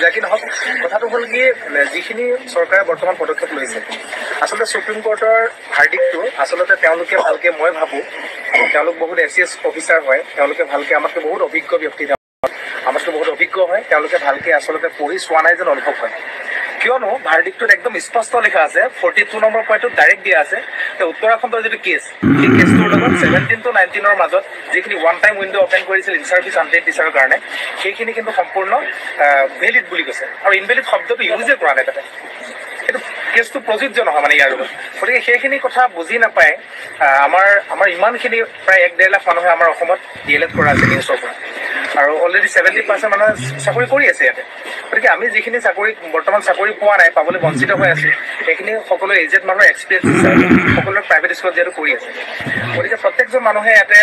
যাকে নহওক কথাটো হ'ল কি যিখিনি চৰকাৰে বৰ্তমান পদক্ষেপ লৈছে আচলতে সুপ্ৰিম কোৰ্টৰ ভাৰ্ডিকটো আচলতে তেওঁলোকে ভালকে মই ভাবোঁ তেওঁলোক বহুত এছিয়াছ অফিচাৰ হয় তেওঁলোকে ভালকে আমাতকৈ বহুত অভিজ্ঞ ব্যক্তি আমাতকৈ বহুত অভিজ্ঞ হয় তেওঁলোকে ভালকে আচলতে পঢ়ি চোৱা নাই যেন অনুভৱ হয় কিয়নো ভাৰ্ডিকটোত একদম স্পষ্ট লিখা আছে 42 নম্বৰ পইণ্টত ডাইৰেক্ট দিয়া আছে যে উত্তৰাখণ্ডৰ যিটো কেছ সেই কেছটোৰ লগত 17 to 19 মাজত যিখিনি ওৱান টাইম উইণ্ড' অপেন কৰিছিল ইন চাৰ্ভিচ আনটেড টিচাৰৰ কাৰণে সেইখিনি কিন্তু সম্পূৰ্ণ ভেলিড বুলি কৈছে আৰু ইনভেলিড শব্দটো ইউজে কৰা নাই তাতে সেইটো কেছটো প্ৰযোজ্য নহয় মানে ইয়াৰ লগত গতিকে সেইখিনি কথা বুজি নাপায় আমাৰ ইমানখিনি প্ৰায় 1-1.5 লাখ মানুহে আমাৰ অসমত DLED কৰা আছে নিউজৰ পৰা আৰু অলৰেডি 70% মানুহে চাকৰি কৰি আছে ইয়াতে গতিকে আমি যিখিনি বৰ্তমান চাকৰি পোৱা নাই পাবলৈ বঞ্চিত হৈ আছোঁ সেইখিনি সকলো এজেড মানুহৰ এক্সপিৰিয়েঞ্চ হিচাপে সকলোৱে প্ৰাইভেট স্কুলত যিহেতু কৰি আছে গতিকে প্ৰত্যেকজন মানুহে ইয়াতে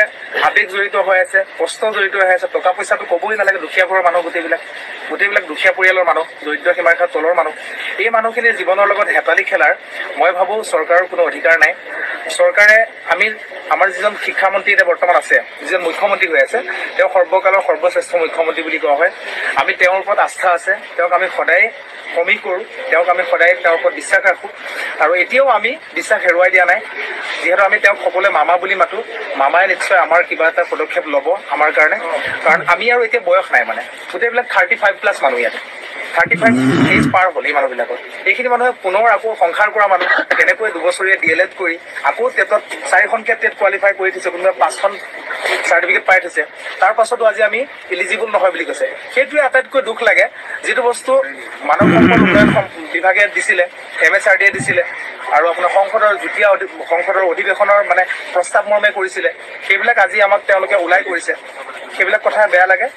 আৱেগ জড়িত হৈ আছে কষ্ট জড়িত হৈ আছে টকা পইচাটো ক'বই নালাগে দুখীয়া ঘৰৰ মানুহ গোটেইবিলাক দুখীয়া পৰিয়ালৰ মানুহ দৰিদ্ৰ সীমাৰেখাৰ তলৰ মানুহ এই মানুহখিনিৰ জীৱনৰ লগত হেতালি খেলাৰ মই ভাবোঁ চৰকাৰৰ কোনো অধিকাৰ নাই চৰকাৰে আমাৰ যিজন শিক্ষামন্ত্ৰী এতিয়া বৰ্তমান আছে যিজন মুখ্যমন্ত্ৰী হৈ আছে তেওঁ সৰ্বকালৰ সৰ্বশ্ৰেষ্ঠ মুখ্যমন্ত্ৰী বুলি কোৱা হয় আমি তেওঁৰ ওপৰত আস্থা আছে তেওঁক আমি সদায় সমীহ কৰোঁ তেওঁক আমি সদায় তেওঁৰ ওপৰত বিশ্বাস ৰাখোঁ আৰু এতিয়াও আমি বিশ্বাস হেৰুৱাই দিয়া নাই যিহেতু আমি তেওঁক সকলোৱে মামা বুলি মাতোঁ মামাই নিশ্চয় আমাৰ কিবা এটা পদক্ষেপ ল'ব আমাৰ কাৰণে কাৰণ আমি আৰু এতিয়া বয়স নাই মানে গোটেইবিলাক 35+ মানুহ ইয়াতে 35 এজ পাৰ হ'ল এই মানুহবিলাকৰ এইখিনি মানুহে পুনৰ আকৌ সংসাৰ কৰা মানুহ তেনেকৈ 2 বছৰীয়া DLED কৰি আকৌ টেটত 4খনকৈ টেট কোৱালিফাই কৰি থৈছে কোনোবাই 5খন চাৰ্টিফিকেট পাই থৈছে তাৰ পাছতো আজি আমি এলিজিবল নহয় বুলি কৈছে সেইটোৱে আটাইতকৈ দুখ লাগে যিটো বস্তু মানৱ সম্পদ উন্নয়ন বিভাগে দিছিলে MSRDয়ে দিছিলে আৰু আপোনাৰ সংসদৰ অধিৱেশনৰ মানে প্ৰস্তাৱ মৰ্মে কৰিছিলে সেইবিলাক আজি আমাক তেওঁলোকে ওলাই কৰিছে সেইবিলাক কথা বেয়া লাগে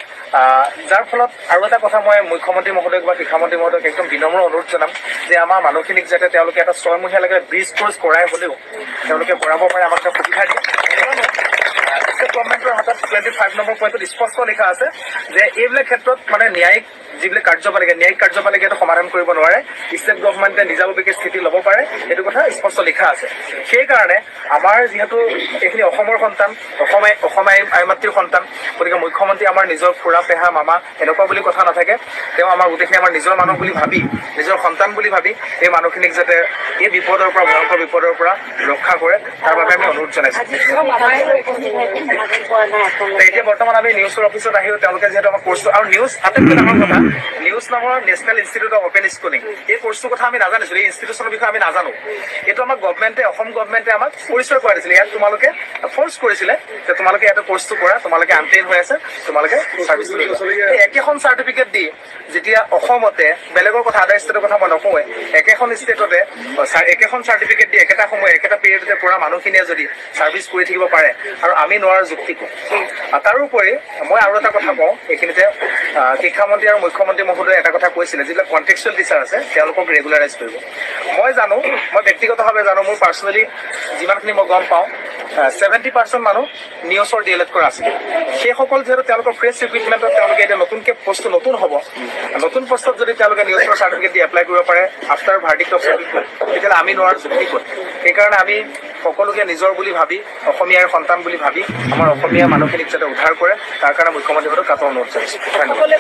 যাৰ ফলত আৰু এটা কথা মই মুখ্যমন্ত্ৰী মহোদয়ক বা শিক্ষামন্ত্ৰী মহোদয়ক একদম বিনম্ৰ অনুৰোধ জনাম যে আমাৰ মানুহখিনিক যাতে তেওঁলোকে এটা 6 মহীয়ালৈকে ব্ৰিজ কোৰ্চ কৰাই হ'লেও তেওঁলোকে কৰাব পাৰে আমাক এটা সুবিধা দিয়ে ষ্টেট গভৰ্ণমেণ্টৰ হাতত 25 নম্বৰ পইণ্টত স্পষ্ট লিখা আছে যে এইবিলাক ক্ষেত্ৰত মানে ন্যায়িক যিবিলাক ন্যায়িক কাৰ্যপালিকাটো সমাধান কৰিব নোৱাৰে ষ্টেট গভৰ্ণমেণ্টে নিজাববীয়াকৈ স্থিতি ল'ব পাৰে এইটো কথা স্পষ্ট লিখা আছে সেইকাৰণে আমাৰ যিহেতু এইখিনি অসমৰ সন্তান অসমীয়া আইমাতৃৰ সন্তান গতিকে মুখ্যমন্ত্ৰী আমাৰ নিজৰ খুৰা পেহা মামা এনেকুৱা বুলি কথা নাথাকে তেওঁ আমাৰ গোটেইখিনি আমাৰ নিজৰ মানুহ বুলি ভাবি নিজৰ সন্তান বুলি ভাবি এই মানুহখিনিক যাতে এই বিপদৰ পৰা ভয়ংকৰ বিপদৰ পৰা ৰক্ষা কৰে তাৰ বাবে আমি অনুৰোধ জনাইছোঁ এতিয়া বৰ্তমান আমি নিউজৰ অফিচত আহিও তেওঁলোকে যিহেতু আমাক কোৰ্চটো আৰু নিউজ আটাইতকৈ ডাঙৰ কথা নিউজ নামৰ national institute of open schooling এই কোৰ্চটোৰ কথা আমি নাজানিছিলোঁ এই ইনষ্টিটিউচনৰ বিষয়ে আমি নাজানো এইটো আমাক অসম গভৰ্ণমেণ্টে আমাক পৰিচয় কৰাই দিছিলে ইয়াত তোমালোকে ফ'ৰ্চ কৰিছিলে যে তোমালোকে ইয়াতে কোৰ্চটো কৰা তোমালোকে আনটেইন হৈ আছে তোমালোকে চাৰ্ভিচ একেখন চাৰ্টিফিকেট দি যেতিয়া অসমতে বেলেগৰ কথা আদাৰ ষ্টেটৰ কথা মই নকওঁৱে একেখন ষ্টেটতে একেখন চাৰ্টিফিকেট দি একেটা সময় একেটা পিৰিয়ডতে পৰা মানুহখিনিয়ে যদি চাৰ্ভিচ কৰি থাকিব পাৰে আৰু আমি নোৱাৰাৰ যুক্তি কওঁ তাৰোপৰি মই আৰু এটা কথা কওঁ এইখিনিতে শিক্ষামন্ত্ৰী আৰু মুখ্যমন্ত্ৰী মহোদয়ে এটা কথা কৈছিলে যিবিলাক কণ্টেক্সুৱেল টিচাৰ আছে তেওঁলোকক ৰেগুলাৰাইজ কৰিব মই ব্যক্তিগতভাৱে জানো মোৰ পাৰ্চনেলি যিমানখিনি মই গম পাওঁ 70% মানুহ নিউজৰ DLED কৰা আছিল সেইসকল যিহেতু তেওঁলোকৰ ফ্ৰেছ ৰিক্ৰুইটমেণ্টত তেওঁলোকে এতিয়া নতুনকৈ পষ্টটো নতুন হ'ব নতুন পষ্টত যদি তেওঁলোকে নিউজৰ চাৰ্টিফিকেট দি এপ্লাই কৰিব পাৰে আফটাৰ ভাৰ্ডিক্ট অফ তেতিয়াহ'লে আমি নোৱাৰাৰ যুক্তি ক'ত সেইকাৰণে আমি সকলোকে নিজৰ বুলি ভাবি অসমীয়াৰ সন্তান বুলি ভাবি আমাৰ অসমীয়া মানুহখিনিক যাতে উদ্ধাৰ কৰে তাৰ কাৰণে মুখ্যমন্ত্ৰীহঁতক কাটৰ অনুৰোধ জনাইছোঁ ধন্যবাদ